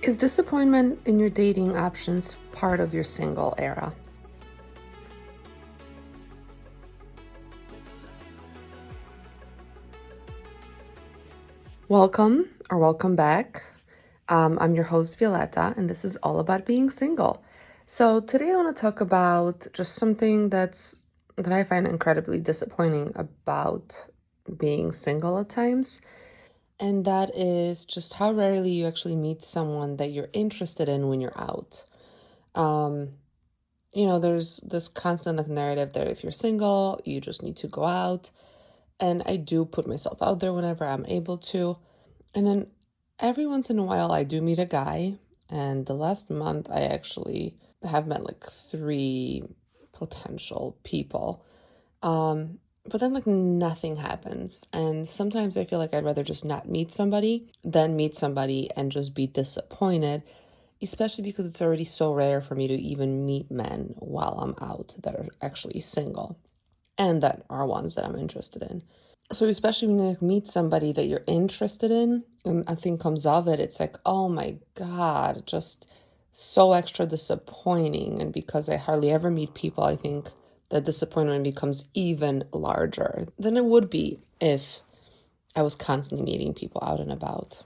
Is disappointment in your dating options part of your single era? Welcome or welcome back. I'm your host, Wioleta, and this is all about being single. So today I want to talk about just something that I find incredibly disappointing about being single at times. And that is just how rarely you actually meet someone that you're interested in when you're out. Um, there's this constant narrative that if you're single, you just need to go out. And I do put myself out there whenever I'm able to. And then every once in a while, I do meet a guy. And the last month, I actually have met like 3 potential people. But then like nothing happens. And sometimes I feel like I'd rather just not meet somebody than meet somebody and just be disappointed, especially because it's already so rare for me to even meet men while I'm out that are actually single and that are ones that I'm interested in. So especially when you like meet somebody that you're interested in and nothing comes of it, it's like, oh my God, just so extra disappointing. And because I hardly ever meet people, I think that disappointment becomes even larger than it would be if I was constantly meeting people out and about.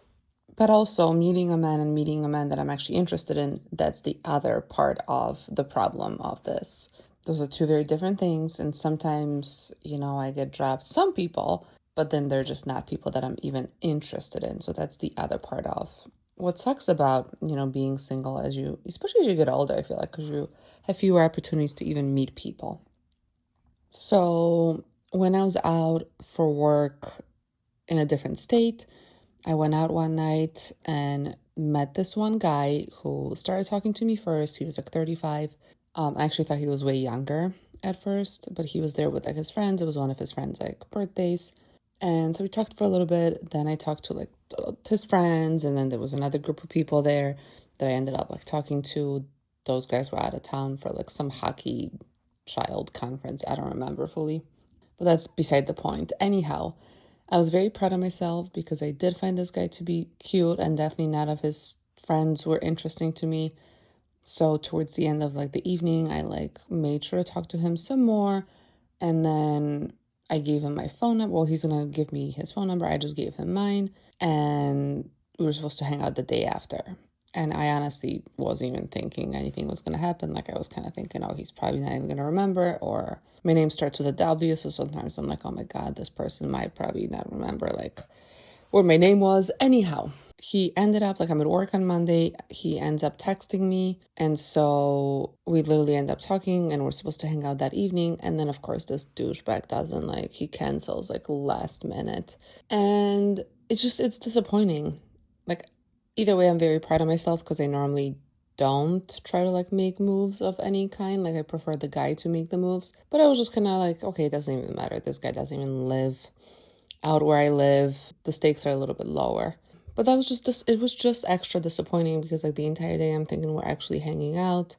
But also meeting a man and meeting a man that I'm actually interested in, that's the other part of the problem of this. Those are 2 very different things. And sometimes, I get dropped some people, but then they're just not people that I'm even interested in. So that's the other part of what sucks about, being single especially as you get older, I feel like, because you have fewer opportunities to even meet people. So when I was out for work in a different state, I went out one night and met this one guy who started talking to me first. He was like 35. I actually thought he was way younger at first, but he was there with like his friends. It was one of his friends' like birthdays. And so we talked for a little bit. Then I talked to like his friends, and then there was another group of people there that I ended up like talking to. Those guys were out of town for like some hockey child conference. I don't remember fully, but that's beside the point. Anyhow, I was very proud of myself because I did find this guy to be cute, and definitely none of his friends were interesting to me. So towards the end of like the evening, I like made sure to talk to him some more. And then I gave him my phone number. Well, he's going to give me his phone number. I just gave him mine. And we were supposed to hang out the day after. And I honestly wasn't even thinking anything was going to happen. Like I was kind of thinking, oh, he's probably not even going to remember. Or my name starts with a W. So sometimes I'm like, oh my God, this person might probably not remember like what my name was. Anyhow, he ended up like I'm at work on Monday. He ends up texting me. And so we literally end up talking and we're supposed to hang out that evening. And then of course this douchebag doesn't like, he cancels like last minute. And it's disappointing. Like either way, I'm very proud of myself because I normally don't try to like make moves of any kind. Like I prefer the guy to make the moves. But I was just kind of like, okay, it doesn't even matter. This guy doesn't even live out where I live. The stakes are a little bit lower. But that was it was just extra disappointing because like the entire day I'm thinking we're actually hanging out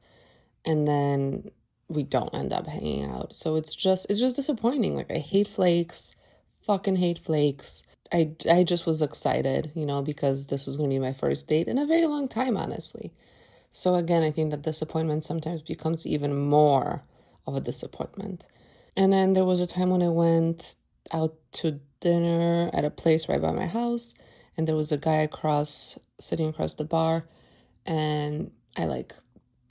and then we don't end up hanging out. So it's just disappointing. Like I hate flakes, fucking hate flakes. I just was excited, because this was going to be my first date in a very long time, honestly. So again, I think that disappointment sometimes becomes even more of a disappointment. And then there was a time when I went out to dinner at a place right by my house, and there was a guy sitting across the bar, and I like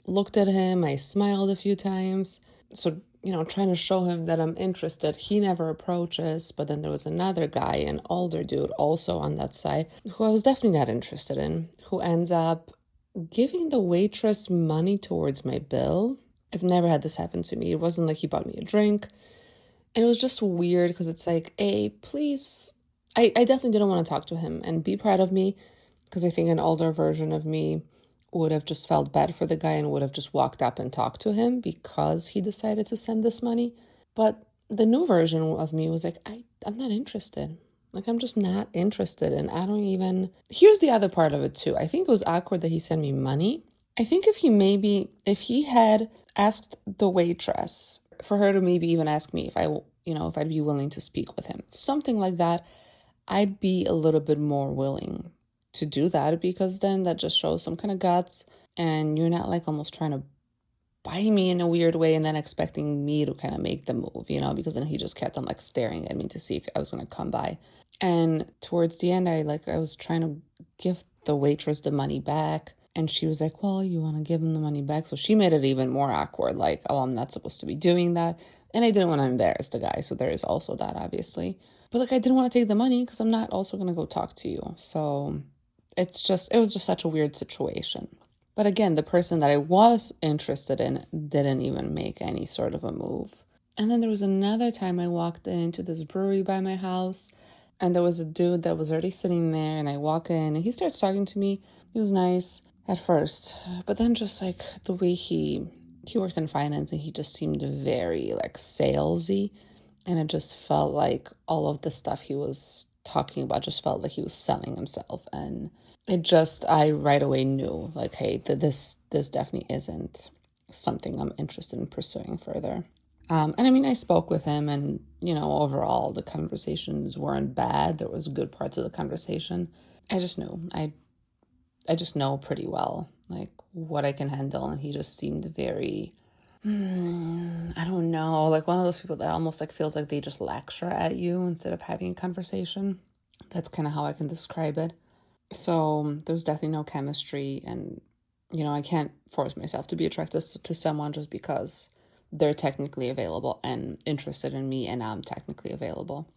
looked at him, I smiled a few times. So, trying to show him that I'm interested. He never approaches, but then there was another guy, an older dude also on that side, who I was definitely not interested in, who ends up giving the waitress money towards my bill. I've never had this happen to me. It wasn't like he bought me a drink. And it was just weird because it's like, hey, please. I definitely didn't want to talk to him and be proud of me because I think an older version of me would have just felt bad for the guy and would have just walked up and talked to him because he decided to send this money. But the new version of me was like, I'm not interested. Like, I'm just not interested. And I don't even... Here's the other part of it, too. I think it was awkward that he sent me money. I think if he had asked the waitress for her to maybe even ask me if I'd be willing to speak with him, something like that, I'd be a little bit more willing to do that, because then that just shows some kind of guts, and you're not like almost trying to buy me in a weird way and then expecting me to kind of make the move, because then he just kept on like staring at me to see if I was going to come by. And towards the end, I was trying to give the waitress the money back, and she was like, well, you want to give him the money back? So she made it even more awkward, like, oh, I'm not supposed to be doing that. And I didn't want to embarrass the guy, so there is also that, obviously. But like, I didn't want to take the money because I'm not also going to go talk to you. So it was just such a weird situation. But again, the person that I was interested in didn't even make any sort of a move. And then there was another time I walked into this brewery by my house, and there was a dude that was already sitting there, and I walk in and he starts talking to me. He was nice at first, but then just like the way he worked in finance, and he just seemed very like salesy, and it just felt like all of the stuff he was talking about just felt like he was selling himself. And I right away knew, like, hey, this definitely isn't something I'm interested in pursuing further. And I mean, I spoke with him, and, overall the conversations weren't bad. There was good parts of the conversation. I just knew. I just know pretty well, like, what I can handle. And he just seemed very, I don't know, like one of those people that almost like feels like they just lecture at you instead of having a conversation. That's kind of how I can describe it. So there's definitely no chemistry, and, I can't force myself to be attracted to someone just because they're technically available and interested in me and I'm technically available.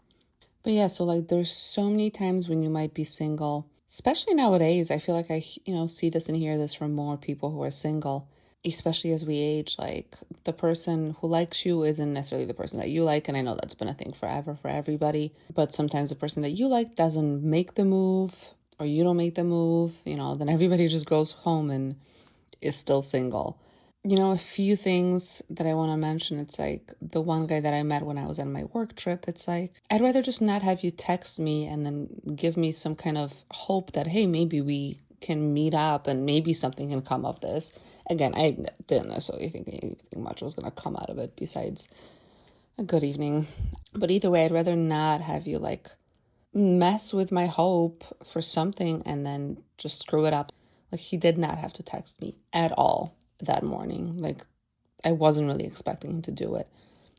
But yeah, so like there's so many times when you might be single, especially nowadays. I feel like I, see this and hear this from more people who are single, especially as we age. Like, the person who likes you isn't necessarily the person that you like. And I know that's been a thing forever for everybody. But sometimes the person that you like doesn't make the move, or you don't make the move, then everybody just goes home and is still single. A few things that I want to mention. It's like the one guy that I met when I was on my work trip. It's like, I'd rather just not have you text me and then give me some kind of hope that, hey, maybe we can meet up and maybe something can come of this. Again, I didn't necessarily think anything much was going to come out of it besides a good evening. But either way, I'd rather not have you like mess with my hope for something and then just screw it up. Like, he did not have to text me at all that morning. Like, I wasn't really expecting him to do it.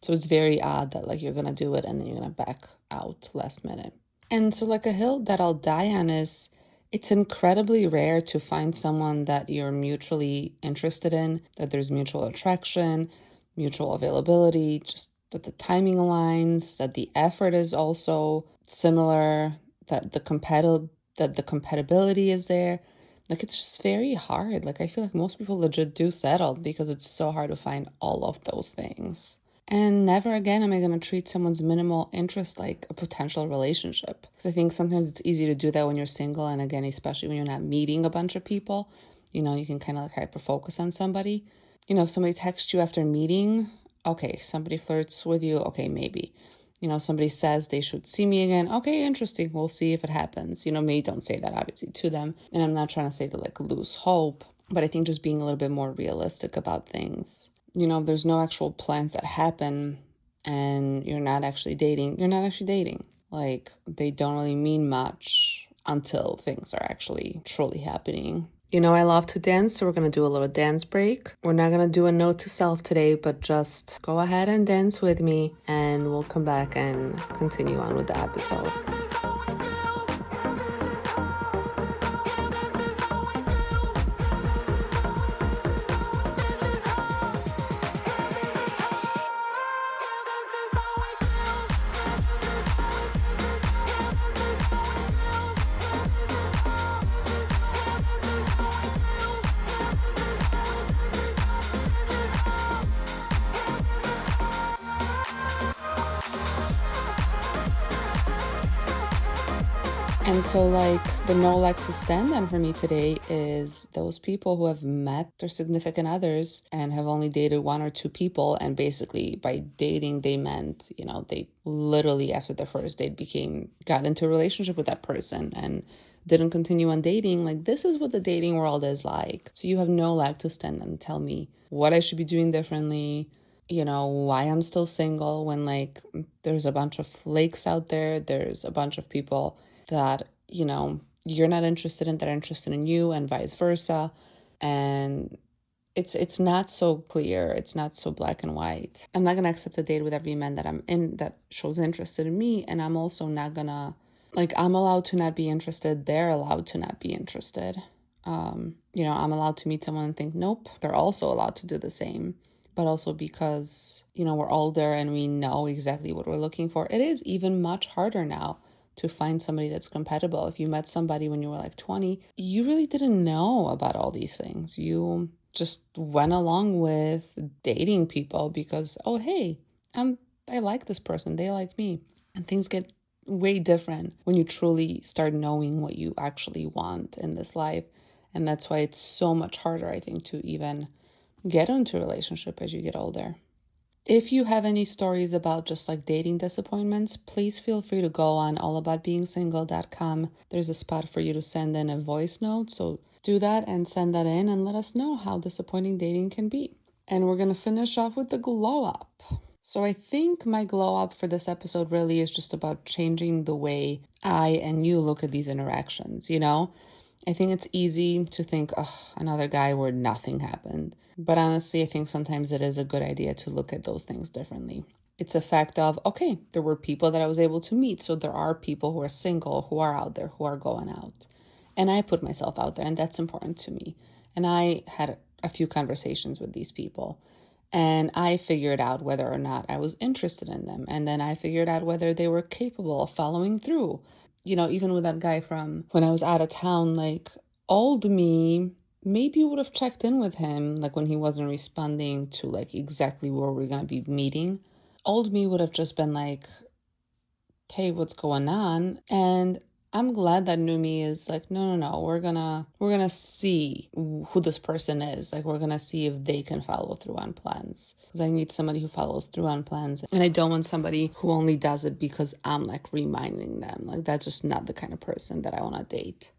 So it's very odd that like you're gonna do it and then you're gonna back out last minute. And so like a hill that I'll die on is, it's incredibly rare to find someone that you're mutually interested in, that there's mutual attraction, mutual availability, just that the timing aligns, that the effort is also similar, that the compatibility is there. Like, it's just very hard. Like, I feel like most people legit do settle because it's so hard to find all of those things. And never again am I going to treat someone's minimal interest like a potential relationship. Because I think sometimes it's easy to do that when you're single. And again, especially when you're not meeting a bunch of people, you can kind of like hyper focus on somebody. If somebody texts you after meeting, okay, somebody flirts with you, okay, maybe. Somebody says they should see me again. Okay, interesting. We'll see if it happens. Maybe don't say that obviously to them. And I'm not trying to say to like lose hope, but I think just being a little bit more realistic about things. If there's no actual plans that happen and you're not actually dating, you're not actually dating. Like, they don't really mean much until things are actually truly happening. I love to dance, so we're going to do a little dance break. We're not going to do a note to self today, but just go ahead and dance with me, and we'll come back and continue on with the episode. And so like the no leg to stand on for me today is those people who have met their significant others and have only dated one or two people. And basically by dating, they meant, they literally after the first date got into a relationship with that person and didn't continue on dating. Like, this is what the dating world is like. So you have no leg to stand and tell me what I should be doing differently, why I'm still single when there's a bunch of flakes out there. There's a bunch of people that, you're not interested in, they're interested in you, and vice versa. And it's not so clear. It's not so black and white. I'm not going to accept a date with every man that I'm in that shows interest in me. And I'm also not going to, like, I'm allowed to not be interested. They're allowed to not be interested. I'm allowed to meet someone and think, nope, they're also allowed to do the same. But also because, we're older and we know exactly what we're looking for. It is even much harder now to find somebody that's compatible. If you met somebody when you were like 20, you really didn't know about all these things. You just went along with dating people because, oh, hey, I like this person. They like me. And things get way different when you truly start knowing what you actually want in this life. And that's why it's so much harder, I think, to even get into a relationship as you get older. If you have any stories about just like dating disappointments, please feel free to go on allaboutbeingsingle.com. There's a spot for you to send in a voice note. So do that and send that in and let us know how disappointing dating can be. And we're going to finish off with the glow up. So I think my glow up for this episode really is just about changing the way I and you look at these interactions, I think it's easy to think, oh, another guy where nothing happened. But honestly, I think sometimes it is a good idea to look at those things differently. It's a fact of, okay, there were people that I was able to meet. So there are people who are single, who are out there, who are going out. And I put myself out there, and that's important to me. And I had a few conversations with these people. And I figured out whether or not I was interested in them. And then I figured out whether they were capable of following through. Even with that guy from when I was out of town, like old me maybe would have checked in with him, like when he wasn't responding to like exactly where we're going to be meeting. Old me would have just been like, hey, what's going on? And I'm glad that new me is like, no, we're gonna see who this person is. Like, we're gonna see if they can follow through on plans. Because I need somebody who follows through on plans. And I don't want somebody who only does it because I'm like reminding them. Like, that's just not the kind of person that I want to date.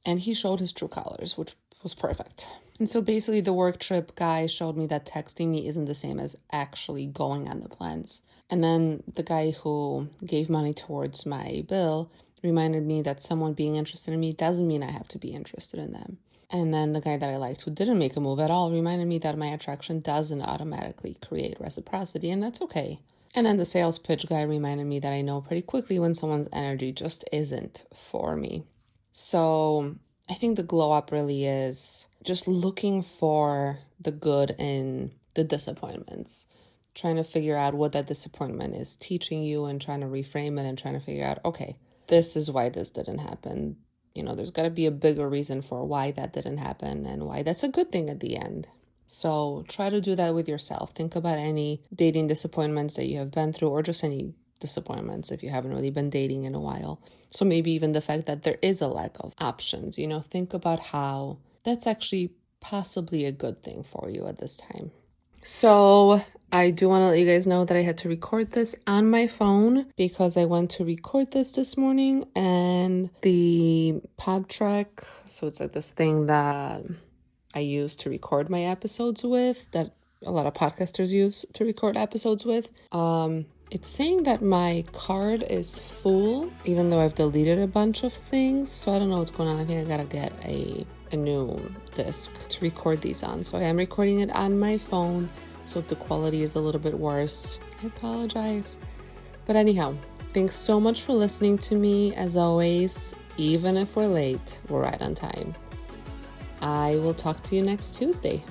And he showed his true colors, which was perfect. And so basically the work trip guy showed me that texting me isn't the same as actually going on the plans. And then the guy who gave money towards my bill reminded me that someone being interested in me doesn't mean I have to be interested in them. And then the guy that I liked who didn't make a move at all reminded me that my attraction doesn't automatically create reciprocity, and that's okay. And then the sales pitch guy reminded me that I know pretty quickly when someone's energy just isn't for me. So I think the glow up really is just looking for the good in the disappointments, trying to figure out what that disappointment is teaching you and trying to reframe it and trying to figure out, okay, this is why this didn't happen. There's got to be a bigger reason for why that didn't happen and why that's a good thing at the end. So try to do that with yourself. Think about any dating disappointments that you have been through, or just any disappointments if you haven't really been dating in a while. So maybe even the fact that there is a lack of options, think about how that's actually possibly a good thing for you at this time. So I do want to let you guys know that I had to record this on my phone because I went to record this morning, and the pod track, so it's like this thing that I use to record my episodes with, that a lot of podcasters use to record episodes with. It's saying that my card is full, even though I've deleted a bunch of things. So I don't know what's going on. I think I gotta get a new disc to record these on. So I am recording it on my phone. So if the quality is a little bit worse, I apologize. But anyhow, thanks so much for listening to me. As always, even if we're late, we're right on time. I will talk to you next Tuesday.